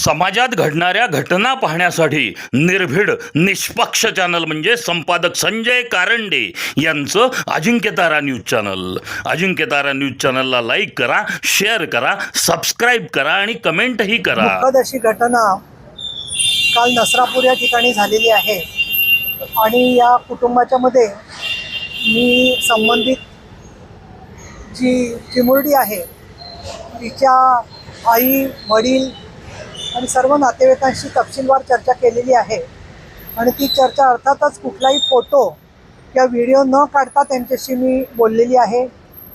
समाजात घडणाऱ्या घटना पाहण्यासाठी निर्भीड निष्पक्ष चॅनल म्हणजे संपादक संजय कारंडे यांचं Ajinkyatara news channel. Ajinkyatara news चॅनलला लाईक करा, शेअर करा, सबस्क्राईब करा आणि कमेंटही करा. दुःखद अशी घटना काल नसरापूर या ठिकाणी झालेली आहे आणि या कुटुंबाच्या मध्ये मी संबंधित जी चिमुरडी आहे तिच्या आई, वडील आणि सर्व नातेवाईकांशी तपशीलवार चर्चा केलेली आहे आणि ती चर्चा अर्थातच कुठलाही फोटो किंवा व्हिडिओ न काढता त्यांच्याशी मी बोललेली आहे.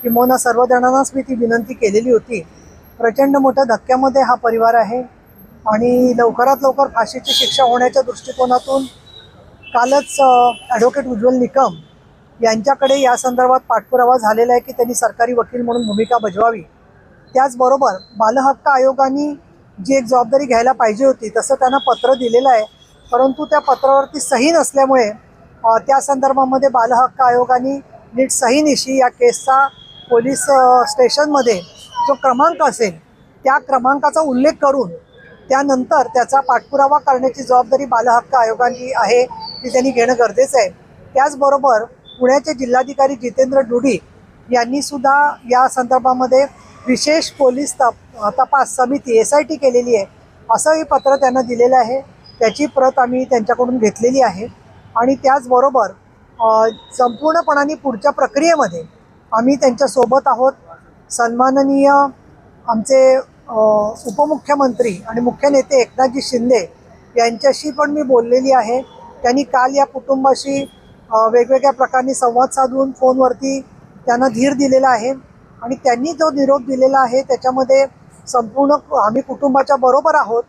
किंवा सर्वजणांनाच मी ती विनंती केलेली होती. प्रचंड मोठ्या धक्क्यामध्ये हा परिवार आहे आणि लवकरात लवकर फाशीची शिक्षा होण्याच्या दृष्टिकोनातून कालच ॲडव्होकेट उज्ज्वल निकम यांच्याकडे या संदर्भात पाठपुरावा झालेला आहे की त्यांनी सरकारी वकील म्हणून भूमिका बजवावी. त्याचबरोबर बालहक्क आयोगाने जी एक जबाबदारी घ्यायला पाहिजे होती तसं त्यांना पत्र दिलेलं आहे, परंतु त्या पत्रावरती सही नसल्यामुळे त्या संदर्भामध्ये बालहक्क आयोगाने नीट सहीनिशी या केसचा पोलीस स्टेशनमध्ये जो क्रमांक असेल त्या क्रमांकाचा उल्लेख करून त्यानंतर त्याचा पाठपुरावा करण्याची जबाबदारी बालहक्क आयोगाची आहे, ती त्यांनी घेणं गरजेचं आहे. त्याचबरोबर पुण्याचे जिल्हाधिकारी जितेंद्र डुडी यांनी सुद्धा या संदर्भामध्ये विशेष पोलीस तपास समिती SIT केलेली आहे असंही पत्र त्यांना दिलेलं आहे. त्याची प्रत आम्ही त्यांच्याकडून घेतलेली आहे आणि त्याचबरोबर संपूर्णपणाने पुढच्या प्रक्रियेमध्ये आम्ही त्यांच्यासोबत आहोत. सन्माननीय आमचे उपमुख्यमंत्री आणि मुख्य नेते एकनाथजी शिंदे यांच्याशी पण मी बोललेली आहे. त्यांनी काल या कुटुंबाशी वेगवेगळ्या प्रकारे संवाद साधून फोनवरती त्यांना धीर दिलेला आहे आणि त्यांनी जो निरोप दिलेला आहे त्याच्यामध्ये संपूर्ण आम्ही कुटुंबाच्या बरोबर आहोत.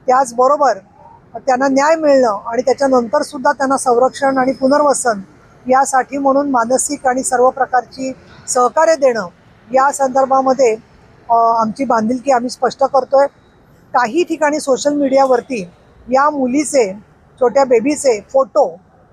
त्याचबरोबर त्यांना न्याय मिळणं आणि त्याच्यानंतरसुद्धा त्यांना संरक्षण आणि पुनर्वसन यासाठी म्हणून मानसिक आणि सर्व प्रकारची सहकार्य देणं या संदर्भामध्ये आमची बांधिलकी आम्ही स्पष्ट करतो आहे. काही ठिकाणी सोशल मीडियावरती या मुलीचे, छोट्या बेबीचे फोटो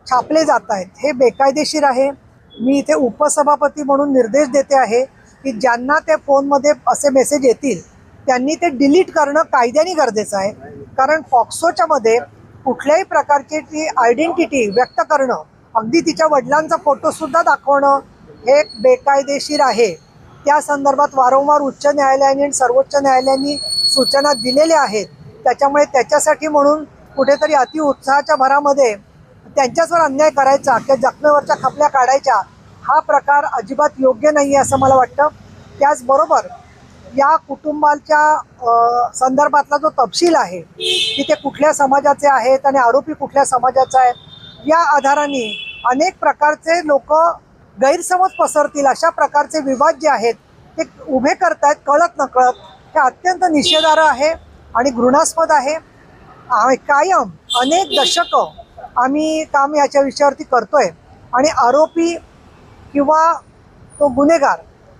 छापले जात आहेत, हे बेकायदेशीर आहे. मी इथे उपसभापती म्हणून निर्देश देते आहे की ज्यांना त्या फोनमध्ये असे मेसेज येतील त्यांनी ते डिलीट करणं कायद्याने गरजेचं आहे. कारण पॉक्सोच्या मध्ये कुठल्याही प्रकारची ती आयडेंटिटी व्यक्त करणं, अगदी तिच्या वडिलांचा फोटोसुद्धा दाखवणं हे बेकायदेशीर आहे. त्या संदर्भात वारंवार उच्च न्यायालयाने आणि सर्वोच्च न्यायालयाने सूचना दिलेल्या आहेत. त्याच्यामुळे त्याच्यासाठी म्हणून कुठेतरी अतिउत्साहाच्या भरामध्ये त्यांच्याचवर अन्याय करायचा किंवा जखमेवरच्या खपल्या काढायच्या हा प्रकार अजिबात योग्य नाही आहे असं मला वाटतं. त्याचबरोबर या कुटुंबाच्या संदर्भातला जो तपशील आहे की ते कुठल्या समाजाचे आहेत आणि आरोपी कुठल्या समाजाचा आहे, या आधाराने अनेक प्रकारचे लोक गैरसमज पसरतील अशा प्रकारचे विवाद जे आहेत ते उभे करतायत कळत नकळत. हे अत्यंत निषेधार्ह आहे आणि घृणास्पद आहे. कायम अनेक दशकं आम्ही काम याच्या विषयावरती करतोय आणि आरोपी किंवा तो गुन्हेगार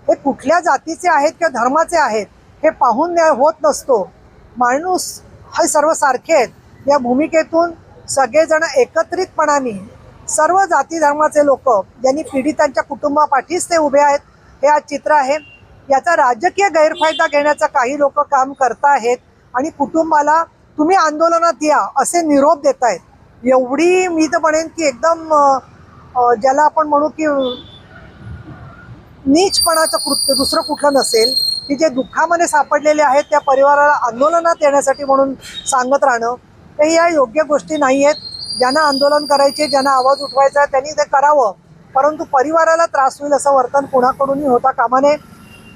हे कुठल्या जातीचे आहेत किंवा धर्माचे आहेत हे पाहून न्याय होत नसतो. माणूस हे सर्व सारखे आहेत या भूमिकेतून सगळेजण एकत्रितपणाने सर्व जाती धर्माचे लोक ज्यांनी पीडितांच्या कुटुंबापाठीच ते उभे आहेत हे आज चित्र आहे. याचा राजकीय गैरफायदा घेण्याचा काही लोक काम करतायत आणि कुटुंबाला तुम्ही आंदोलनात या असे निरोप देत आहेत. एवढी मी तर म्हणेन की एकदम ज्याला आपण म्हणू की नीचपणाचं कृत्य दुसरं कुठलं नसेल की जे दुःखामध्ये सापडलेले आहेत त्या परिवाराला आंदोलनात येण्यासाठी म्हणून सांगत राहणं हे या योग्य गोष्टी नाही आहेत. ज्यांना आंदोलन करायचे, ज्यांना आवाज उठवायचा आहे त्यांनी ते करावं, परंतु परिवाराला त्रास होईल असं वर्तन कुणाकडूनही होता कामा नये.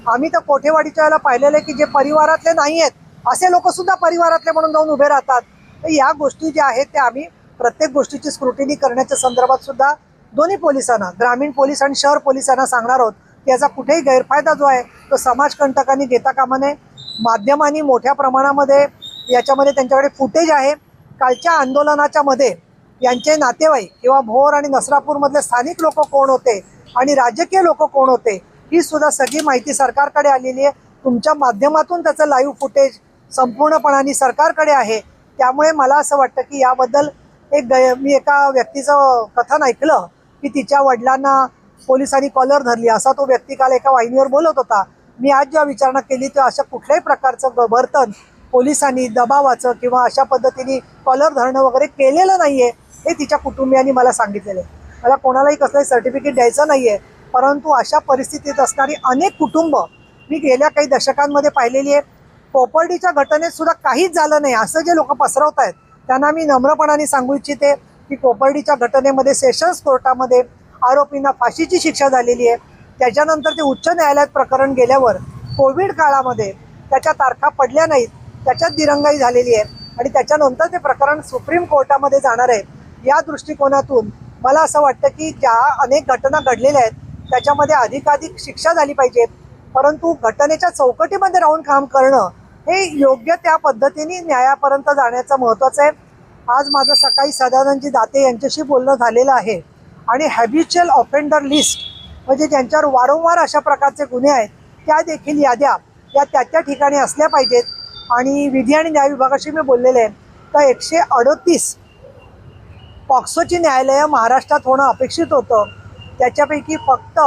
आम्ही तर कोठेवाडीच्या वेळेला पाहिलेलं आहे की जे परिवारातले नाही आहेत असे लोकसुद्धा परिवारातले म्हणून जाऊन उभे राहतात. तर या गोष्टी ज्या आहेत त्या आम्ही प्रत्येक गोष्टीची स्क्रुटिनी करण्याच्या संदर्भात सुद्धा दोन्ही पोलिसांना, ग्रामीण पोलीस आणि शहर पोलिसांना सांगणार आहोत की याचा कुठेही गैरफायदा जो आहे तो समाजकंटकांनी घेता कामा नये. माध्यमांनी मोठ्या प्रमाणामध्ये याच्यामध्ये त्यांच्याकडे फुटेज आहे. कालच्या आंदोलनाच्या मध्ये यांचे नातेवाईक किंवा भोर आणि नसरापूरमधले स्थानिक लोक कोण होते आणि राजकीय लोक कोण होते ही सुद्धा सगळी माहिती सरकारकडे आलेली आहे. तुमच्या माध्यमातून त्याचं लाईव्ह फुटेज संपूर्णपणाने सरकारकडे आहे. त्यामुळे मला असं वाटतं की याबद्दल मी एका व्यक्तीचं कथन ऐकलं की तिच्या वडिलांना पोलिसांनी कॉलर धरली असा तो व्यक्ती काल एका वाहिनीवर बोलत होता. मी आज जेव्हा विचारणा केली तेव्हा अशा कुठल्याही प्रकारचं वर्तन पोलिसांनी दबावाचं किंवा अशा पद्धतीने कॉलर धरणं वगैरे केलेलं नाही आहे हे तिच्या कुटुंबियांनी मला सांगितलेलं आहे. मला कोणालाही कसलंही सर्टिफिकेट द्यायचं नाही आहे, परंतु अशा परिस्थितीत असणारी अनेक कुटुंब मी गेल्या काही दशकांमध्ये पाहिलेली आहे. कोपर्डीच्या घटनेत सुद्धा काहीच झालं नाही असं जे लोक पसरवत आहेत त्यांना मी नम्रपणाने सांगू इच्छिते की कोपर्डीच्या घटनेमध्ये सेशन्स कोर्टामध्ये आरोपींना फाशीची शिक्षा झालेली आहे. त्याच्यानंतर ते उच्च न्यायालयात प्रकरण गेल्यावर कोविड काळामध्ये त्याच्या तारखा पडल्या नाहीत, त्याच्यात दिरंगाई झालेली आहे आणि त्याच्यानंतर ते प्रकरण सुप्रीम कोर्टामध्ये जाणार आहे. या दृष्टिकोनातून मला असं वाटतं की ज्या अनेक घटना घडलेल्या आहेत त्याच्यामध्ये अधिकाधिक शिक्षा झाली पाहिजे, परंतु घटनेच्या चौकटीमध्ये राहून काम करणं हे योग्य त्या पद्धतीने न्यायापर्यंत जाण्याचं महत्त्वाचं आहे. आज माझं सकाळी सदानंदजी दाते यांच्याशी बोलणं झालेलं आहे आणि हॅबिच्युअल ऑफेंडर लिस्ट म्हणजे ज्यांच्यावर वारंवार अशा प्रकारचे गुन्हे आहेत त्या देखील याद्या या त्या ठिकाणी असल्या पाहिजेत. आणि विधी आणि न्याय विभागाशी मी बोललेले आहे तर 138 पॉक्सोची न्यायालयं महाराष्ट्रात होणं अपेक्षित होतं, त्याच्यापैकी फक्त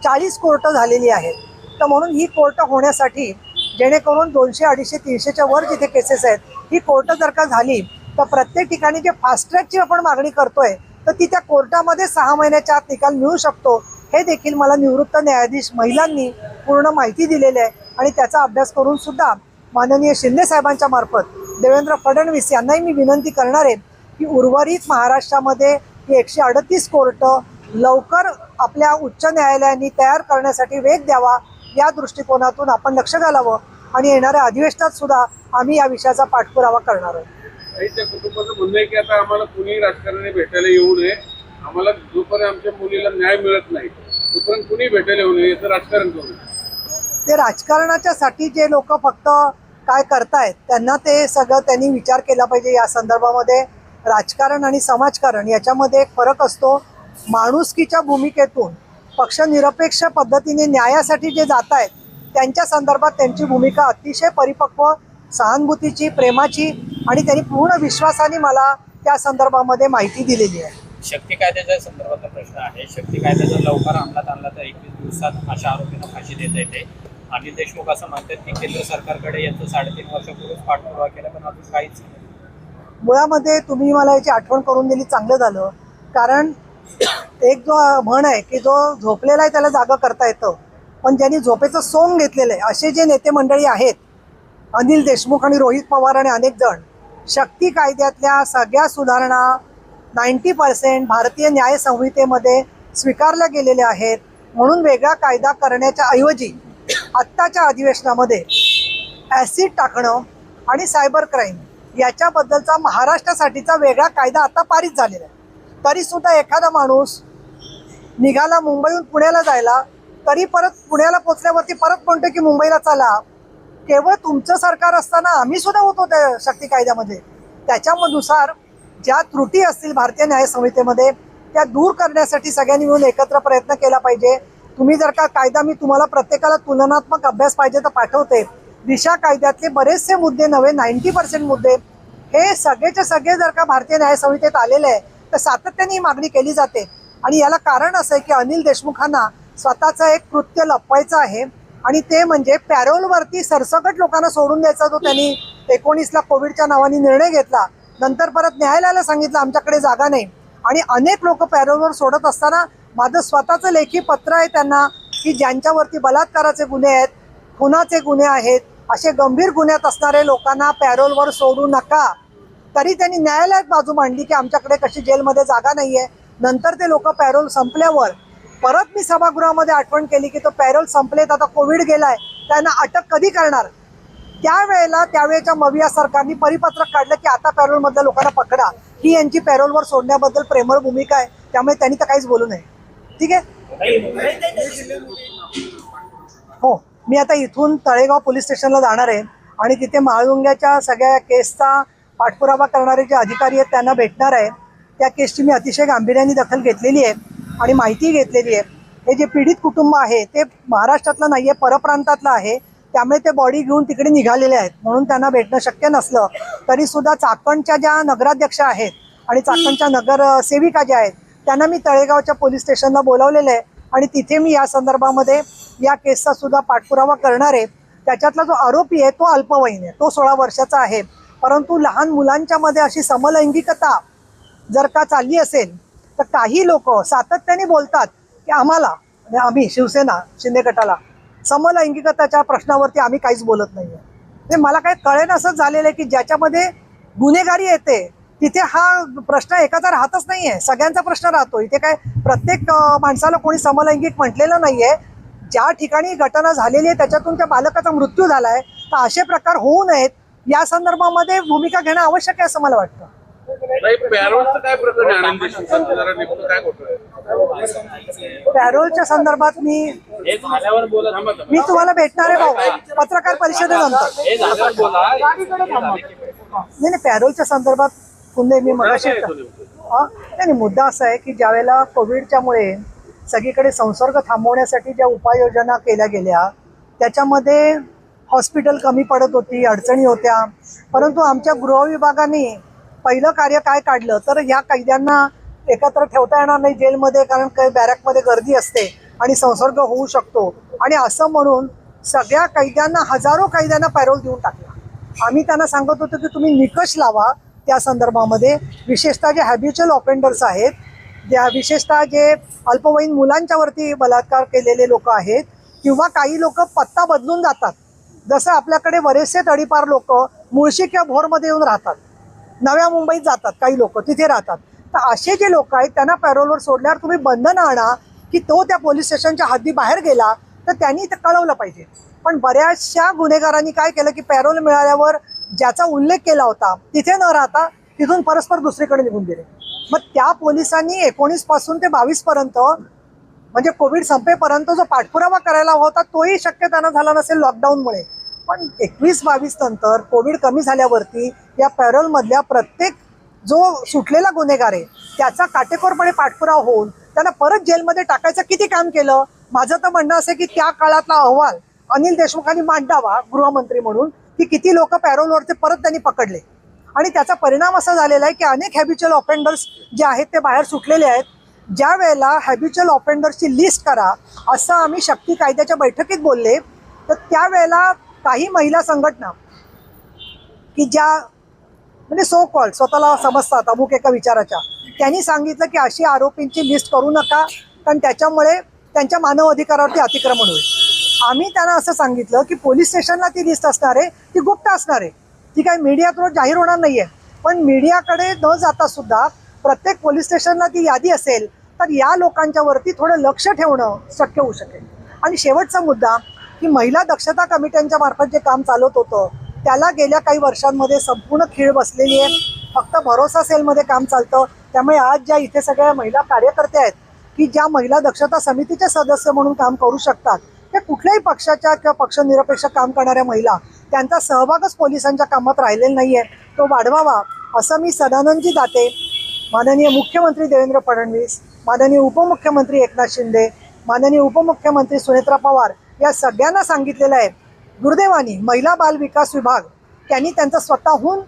40 कोर्टं झालेली आहेत. तर म्हणून ही कोर्टं होण्यासाठी जेणेकरून 200, 250, 300च्या वर जिथे केसेस आहेत ही कोर्टं जर का झाली तर प्रत्येक ठिकाणी जे फास्ट ट्रॅकची आपण मागणी करतोय तर ती त्या कोर्टामध्ये 6 महिन्याच्या आत निकाल मिळू शकतो. हे देखील मला निवृत्त न्यायाधीश महिलांनी पूर्ण माहिती दिलेली आहे आणि त्याचा अभ्यास करून सुद्धा माननीय शिंदे साहेबांच्या मार्फत देवेंद्र फडणवीस यांनाही मी विनंती करणार आहे की उर्वरित महाराष्ट्रामध्ये ही 138 कोर्टं लवकर आपल्या उच्च न्यायालयांनी तयार करण्यासाठी वेग द्यावा या दृष्टिकोनातून आपण लक्ष घालावं आणि येणाऱ्या अधिवेशनात सुद्धा आम्ही या विषयाचा पाठपुरावा करणार आहोत. त्या कुटुंबाचं म्हणणं आहे की आता आम्हाला कुणी राजकारणी भेटायला येऊ नये, आम्हाला जोपर्यंत आमच्या मुलीला न्याय मिळत नाही तोपर्यंत कुणी भेटायला येऊ नये, याचं राजकारण करू. ते राजकारणाच्या साठी जे लोक फक्त काय करतायत त्यांना ते सगळं त्यांनी विचार केला पाहिजे. या संदर्भामध्ये राजकारण आणि समाजकारण याच्यामध्ये एक फरक असतो. माणुसकीच्या भूमिकेतून पक्षनिरपेक्ष पद्धतीने न्यायासाठी जे जात आहेत त्यांच्या संदर्भात त्यांची भूमिका अतिशय परिपक्व, सहानुभूतीची, प्रेमाची आणि त्यांनी पूर्ण विश्वासाने मला त्या संदर्भामध्ये माहिती दिलेली आहे. शक्ती कायद्याच्या संदर्भातला प्रश्न आहे. शक्ती कायदा जर लवकर अंमलात आणला तर 21 दिवसात अशा आरोपींना फाशी देता येते. अनिल देशमुख असं म्हणतात की केंद्र सरकारकडे याचं 3.5 वर्षापूर्वीच पाठपुरावा केला पण अजून काहीच नाही. मुळामध्ये तुम्ही मला याची आठवण करून दिली, चांगलं झालं. कारण एक जो म्हण आहे की जो झोपलेला आहे त्याला जागा करता येतं, पण ज्यांनी झोपेचं सोंग घेतलेलं आहे असे जे नेते मंडळी आहेत अनिल देशमुख आणि रोहित पवार आणि अनेक जण, शक्ती कायद्यातल्या सगळ्या सुधारणा 90% भारतीय न्याय संहितेमध्ये स्वीकारल्या गेलेल्या आहेत. म्हणून वेगळा कायदा करण्याच्या ऐवजी आत्ताच्या अधिवेशनामध्ये ॲसिड टाकणं आणि सायबर क्राईम याच्याबद्दलचा महाराष्ट्रासाठीचा वेगळा कायदा आता पारित झालेला आहे. तरीसुद्धा एखादा माणूस निघाला मुंबईहून पुण्याला जायला, तरी परत पुण्याला पोचल्यावरती परत म्हणतो की मुंबईला चला. केवळ तुमचं सरकार असताना आम्ही सुद्धा होतो त्या शक्ती कायद्यामध्ये. त्याच्यानुसार ज्या त्रुटी असतील भारतीय न्याय संहितेमध्ये त्या दूर करण्यासाठी सगळ्यांनी मिळून एकत्र प्रयत्न केला पाहिजे. तुम्ही जर का कायदा, मी तुम्हाला प्रत्येकाला तुलनात्मक अभ्यास पाहिजे तर पाठवते. दिशा कायद्यातले बरेचसे मुद्दे नव्हे 90% मुद्दे हे सगळेचे सगळे जर का भारतीय न्याय संहितेत आलेले आहे तर सातत्याने ही मागणी केली जाते. आणि याला कारण असं आहे की अनिल देशमुखांना स्वतःचं एक कृत्य लपवायचं आहे आणि ते म्हणजे पॅरोलवरती सरसकट लोकांना सोडून द्यायचा जो त्यांनी 19ला कोविडच्या नावाने निर्णय घेतला. नंतर परत न्यायालयाला सांगितलं आमच्याकडे जागा नाही आणि अनेक लोक पॅरोलवर सोडत असताना माझं स्वतःचं लेखी पत्र आहे त्यांना की ज्यांच्यावरती बलात्काराचे गुन्हे आहेत, खुनाचे गुन्हे आहेत, असे गंभीर गुन्ह्यात असणारे लोकांना पॅरोलवर सोडू नका. तरी त्यांनी न्यायालयात बाजू मांडली की आमच्याकडे कशी जेलमध्ये जागा नाही आहे. नंतर ते लोक पॅरोल संपल्यावर परत मी सभागृहामध्ये आठवण केली की तो पॅरोल संपलेत, आता कोविड गेलाय, त्यांना अटक कधी करणार. त्यावेळेच्या मविया सरकारने परिपत्रक काढलं की आता पॅरोलमधल्या लोकांना पकडा. ही यांची पॅरोलवर सोडण्याबद्दल प्रेमळ भूमिका आहे, त्यामुळे त्यांनी तर काहीच बोलू नये. ठीक आहे. हो, मी आता इथून तळेगाव पोलीस स्टेशनला जाणार आहे आणि तिथे माळुंग्याच्या सगळ्या केसचा पाठपुरावा करणारे जे अधिकारी आहेत त्यांना भेटणार आहे. त्या केसची मी अतिशय गांभीर्याने दखल घेतलेली आहे आणि माहिती घेतलेली आहे. हे जे पीडित कुटुंब आहे ते महाराष्ट्रातलं नाही आहे, परप्रांतातलं आहे. त्यामुळे ते बॉडी घेऊन तिकडे निघालेले आहेत, म्हणून त्यांना भेटणं शक्य नसलं तरीसुद्धा चाकणच्या ज्या नगराध्यक्षा आहेत आणि चाकणच्या नगरसेविका ज्या आहेत त्यांना मी तळेगावच्या पोलीस स्टेशनला बोलावलेलं आहे आणि तिथे मी या संदर्भामध्ये या केसचा सुद्धा पाठपुरावा करणार आहे. त्याच्यातला जो आरोपी आहे तो अल्पवयीन आहे, तो 16 वर्षाचा आहे. परंतु लहान मुलांच्या मध्ये अशी समलैंगिकता जर का चालली असेल तर काही लोक सातत्याने बोलतात की आम्हाला, म्हणजे आम्ही शिवसेना शिंदे गटाला समलैंगिकताच्या प्रश्नावरती आम्ही काहीच बोलत नाहीये. ते मला काही कळेन असंच झालेलं आहे की ज्याच्यामध्ये गुन्हेगारी येते तिथे हा प्रश्न एकाचा राहतच नाहीये, सगळ्यांचा प्रश्न राहतो. इथे काय प्रत्येक माणसाला कोणी समलैंगिक म्हटलेलं नाहीये. ज्या ठिकाणी घटना झालेली आहे त्याच्यातून त्या बालकाचा मृत्यू झालाय, तर असे प्रकार होऊ नयेत या संदर्भामध्ये भूमिका घेणं आवश्यक आहे असं मला वाटतं. नाही, पॅरोलचं काय प्रकरण आहे आनंद देशमुखांचं, जरा नेमकं काय घोटाळा आहे? पॅरोलच्या संदर्भात मी हे झाल्यावर बोला. तुम्हाला भेटणार आहे भाऊ पत्रकार परिषदेनंतर. हे झाल्यावर बोला. नाही, पॅरोलच्या संदर्भात पुन्हा मी मगाशी नाही, मुद्दा असा आहे की ज्यावेळेला कोविडच्यामुळे सगळीकडे संसर्ग थांबवण्यासाठी ज्या उपाययोजना केल्या गेल्या त्याच्यामध्ये हॉस्पिटल कमी पडत होती, अडचणी होत्या. परंतु आमच्या गृह विभागाने पहिलं कार्य काय काढलं तर ह्या कैद्यांना एकत्र ठेवता येणार नाही जेलमध्ये, कारण काही बॅरॅकमध्ये गर्दी असते आणि संसर्ग होऊ शकतो. आणि असं म्हणून सगळ्या कैद्यांना, हजारो कैद्यांना पॅरोल देऊन टाकला. आम्ही त्यांना सांगत होतो की तुम्ही निकष लावा त्या संदर्भामध्ये, विशेषतः जे हॅबिच्युअल ऑफेंडर्स आहेत, ज्या विशेषतः जे अल्पवयीन मुलांच्यावरती बलात्कार केलेले लोक आहेत, किंवा काही लोक पत्ता बदलून जातात. जसं आपल्याकडे बरेचसे तडीपार लोक मुळशी किंवा भोरमध्ये येऊन राहतात, नव्या मुंबईत जातात काही लोक, तिथे राहतात. तर असे जे लोक आहेत त्यांना पॅरोलवर सोडल्यावर तुम्ही बंधनं आणा की तो त्या पोलीस स्टेशनच्या हद्दीबाहेर गेला तर त्यांनी ते कळवलं पाहिजे. पण बऱ्याचशा गुन्हेगारांनी काय केलं की पॅरोल मिळाल्यावर ज्याचा उल्लेख केला होता तिथे न राहता तिथून परस्पर दुसरीकडे निघून गेले. मग त्या पोलिसांनी 19 पासून ते 22 पर्यंत, म्हणजे कोविड संपेपर्यंत जो पाठपुरावा करायला हवा होता तोही शक्य त्यांना झाला नसेल लॉकडाऊनमुळे. पण 21-22 नंतर कोविड कमी झाल्यावरती या पॅरोलमधल्या प्रत्येक जो सुटलेला गुन्हेगार आहे त्याचा काटेकोरपणे पाठपुरावा होऊन त्यांना परत जेलमध्ये टाकायचं किती काम केलं. माझं तर म्हणणं असं की त्या काळातला अहवाल अनिल देशमुखांनी मांडावा गृहमंत्री म्हणून की किती लोक पॅरोलवरती परत त्यांनी पकडले. आणि त्याचा परिणाम असा झालेला आहे की अनेक हॅबिच्युअल ऑफेंडर्स जे आहेत ते बाहेर सुटलेले आहेत. ज्या वेळेला हॅबिच्युअल ऑफेंडर्सची लिस्ट करा असं आम्ही शक्ती कायद्याच्या बैठकीत बोलले, तर त्यावेळेला काही महिला संघटना की ज्या म्हणजे सो कॉल्ड स्वतःला समजतात अमुक एका विचाराच्या, त्यांनी सांगितलं की अशी आरोपींची लिस्ट करू नका कारण त्याच्यामुळे त्यांच्या मानव अधिकारावरती अतिक्रमण होईल. आम्ही त्यांना असं सांगितलं की पोलीस स्टेशनला ती लिस्ट असणार आहे, ती गुप्त असणार आहे, ती काही मीडियात रोज जाहीर होणार नाहीये. पण मीडियाकडे न जाता सुद्धा प्रत्येक पोलीस स्टेशनला ती यादी असेल तर या लोकांच्या वरती थोडं लक्ष ठेवणं शक्य होऊ शकेल. आणि शेवटचा मुद्दा की महिला दक्षता कमिट्यांच्या मार्फत जे काम चालत होतं त्याला गेल्या काही वर्षांमध्ये संपूर्ण खीळ बसलेली आहे. फक्त भरोसा सेलमध्ये काम चालतं. त्यामुळे आज ज्या इथे सगळ्या महिला कार्यकर्ते आहेत की ज्या महिला दक्षता समितीचे सदस्य म्हणून काम करू शकतात, त्या कुठल्याही पक्षाच्या किंवा पक्षनिरपेक्ष काम करणाऱ्या महिला, त्यांचा सहभागच पोलिसांच्या कामात राहिलेला नाही आहे, तो वाढवावा असं मी सदानंदजी दाते, माननीय मुख्यमंत्री देवेंद्र फडणवीस, माननीय उपमुख्यमंत्री एकनाथ शिंदे, माननीय उपमुख्यमंत्री सुनेत्रा पवार या सगळ्यांना सांगितलेलं आहे. दुर्दैवाने महिला बाल विकास विभाग त्यांनी त्यांचं स्वतःहून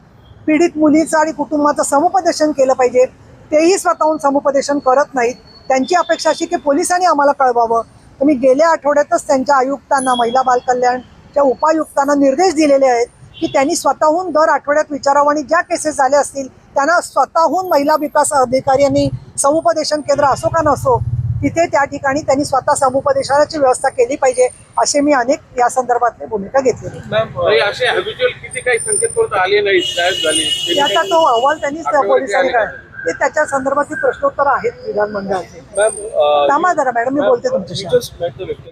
पीडित मुलीचं आणि कुटुंबाचं समुपदेशन केलं पाहिजे. तेही स्वतःहून समुपदेशन करत नाहीत. त्यांची अपेक्षा अशी की पोलिसांनी आम्हाला कळवावं. तर मी गेल्या आठवड्यातच त्यांच्या आयुक्तांना, महिला बाल कल्याणच्या उपायुक्तांना निर्देश दिलेले आहेत की त्यांनी स्वतःहून दर आठवड्यात विचारावं आणि ज्या केसेस झाल्या असतील त्यांना स्वतःहून महिला विकास अधिकाऱ्यांनी समुपदेशन केंद्र असो का नसो तिथे त्या ठिकाणी त्यांनी स्वतः समुपदेशनाची व्यवस्था केली पाहिजे असे मी अनेक या संदर्भातली भूमिका घेतलेली. असे हॅबिच्युअल किती काही संकेत आले नाही, गायब झाले, त्याचा तो अहवाल त्यांनीच त्या पोलिसांनी काय ते त्याच्या संदर्भातील प्रश्नोत्तर आहेत विधानमंडळाचे. थांबा जरा मॅडम, मी बोलते तुमच्याशी.